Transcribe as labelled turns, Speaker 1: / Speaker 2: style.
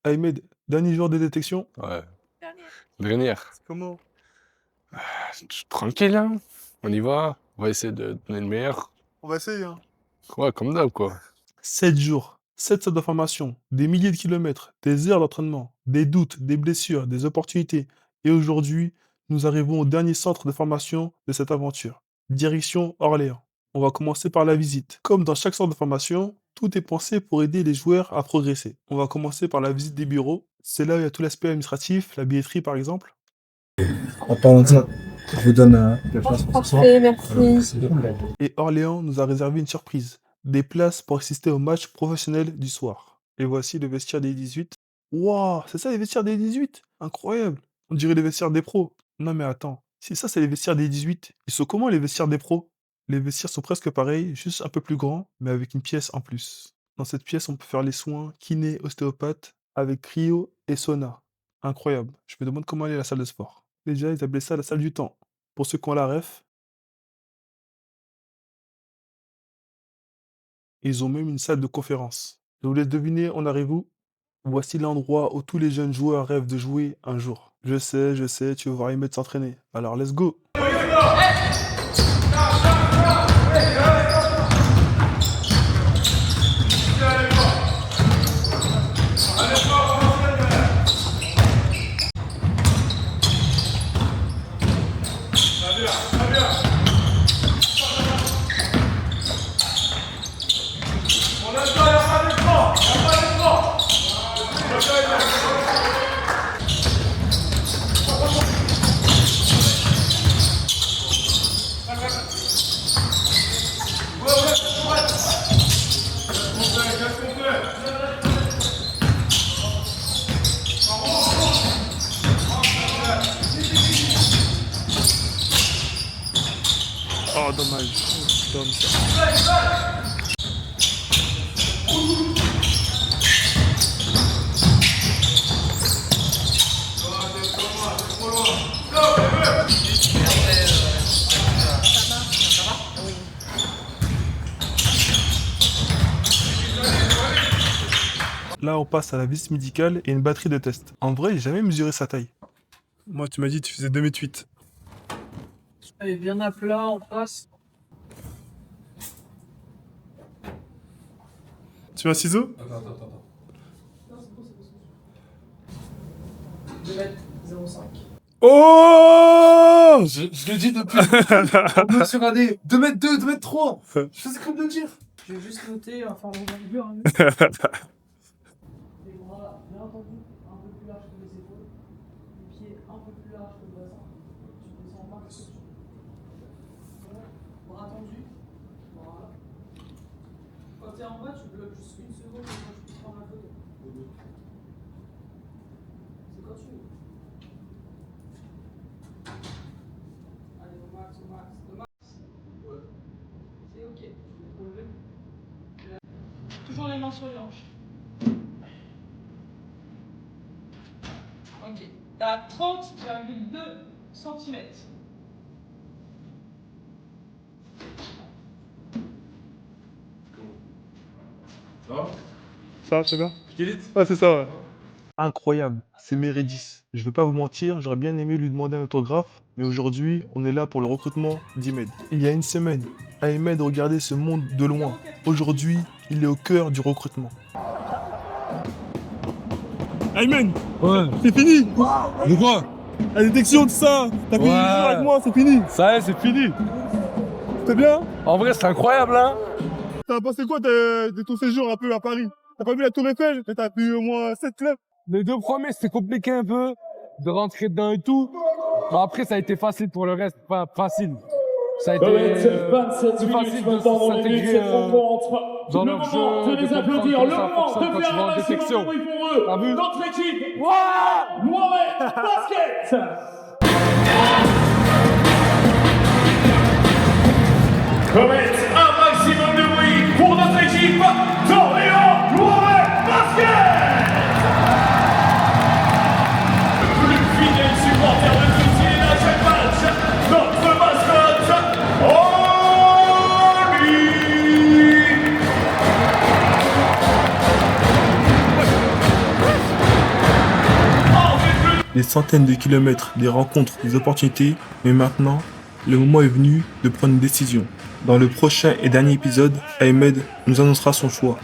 Speaker 1: Ahmed, dernier jour de détection.
Speaker 2: Ouais. Dernière.
Speaker 1: Comment?
Speaker 2: Tranquille, hein. On y va. On va essayer de donner le meilleur.
Speaker 1: On va essayer, hein.
Speaker 2: Ouais, comme d'hab, quoi.
Speaker 1: 7 jours, 7 salles de formation, des milliers de kilomètres, des heures d'entraînement, des doutes, des blessures, des opportunités. Et aujourd'hui, nous arrivons au dernier centre de formation de cette aventure. Direction Orléans. On va commencer par la visite. Comme dans chaque centre de formation, tout est pensé pour aider les joueurs à progresser. On va commencer par la visite des bureaux. C'est là où il y a tout l'aspect administratif, la billetterie par exemple.
Speaker 3: En parlant de ça, je vous donne la place pour ce soir.
Speaker 4: Parfait, merci.
Speaker 1: Et Orléans nous a réservé une surprise. Des places pour assister au match professionnel du soir. Et voici le vestiaire des 18. Waouh, c'est ça les vestiaires des 18? Incroyable. On dirait les vestiaires des pros. Non mais attends, si ça c'est les vestiaires des 18, ils sont comment les vestiaires des pros? Les vestiaires sont presque pareils, juste un peu plus grands, mais avec une pièce en plus. Dans cette pièce, on peut faire les soins kiné, ostéopathe, avec cryo et sauna. Incroyable. Je me demande comment elle est la salle de sport. Déjà, ils appelaient ça la salle du temps. Pour ceux qui ont la ref, ils ont même une salle de conférence. Je vous laisse deviner, on arrive où? Voici l'endroit où tous les jeunes joueurs rêvent de jouer un jour. Je sais, tu veux voir Ahmed s'entraîner. Alors let's go! Oh dommage. Là, on passe à la visite médicale et une batterie de tests. En vrai, j'ai jamais mesuré sa taille. Moi, tu m'as dit que tu faisais 2,8 m.
Speaker 5: Elle est bien à plat en face.
Speaker 1: Tu veux un ciseau?
Speaker 3: Attends.
Speaker 5: 2,05 m.
Speaker 1: Oh!
Speaker 3: Je le dis depuis. On me sur un des 2m2, 2m3. Je faisais comme de le dire.
Speaker 5: Je vais juste noter un forme d'envergure. Hein. Les bras, bien entendu, un peu plus large que les épaules. Les pieds un peu plus larges que le bassin. Tu descends pas que sur. Bras tendus. Voilà. Quand tu es en bas, tu bloques juste une seconde pour que je puisse prendre la photo. C'est quand tu veux. Allez, au max. Ouais. C'est ok. Je vais te relever. Toujours les mains sur les hanches. Ok. T'as 30,2 cm.
Speaker 1: Ça, c'est bien? Ouais, c'est ça, ouais. Incroyable, c'est Mérédis. Je vais pas vous mentir, j'aurais bien aimé lui demander un autographe, mais aujourd'hui, on est là pour le recrutement d'Ahmed. Il y a une semaine, Ahmed regardait ce monde de loin. Aujourd'hui, il est au cœur du recrutement. Ahmed,
Speaker 2: Ouais.
Speaker 1: c'est fini!
Speaker 2: De quoi?
Speaker 1: La détection de ça! T'as fait
Speaker 2: Ouais.
Speaker 1: une jour avec moi, c'est fini!
Speaker 2: Ça y est, c'est fini.
Speaker 1: C'était bien?
Speaker 2: En vrai, c'est incroyable, hein.
Speaker 1: T'as passé quoi de ton séjour un peu à Paris? T'as pas vu la Tour Eiffel? T'as vu au moins 7 clubs?
Speaker 6: Les 2 premiers, c'était compliqué un peu de rentrer dedans et tout. Mais après, ça a été facile pour le reste. Pas facile. Ça a été plus facile de s'intégrer dans leur jeu, de comprendre comment ça fonctionne quand tu vas en détection. T'as vu?
Speaker 7: Notre équipe,
Speaker 6: Ouais!
Speaker 7: Mohamed Basket. Comète un maximum de bruit pour notre équipe d'Orléans, Mohamed Basket. Le plus fidèle supporter de Toulouse à chaque match, notre mascotte, Oli.
Speaker 4: des centaines de kilomètres, des rencontres, des opportunités, mais maintenant, le moment est venu de prendre une décision. Dans le prochain et dernier épisode, Ahmed nous annoncera son choix.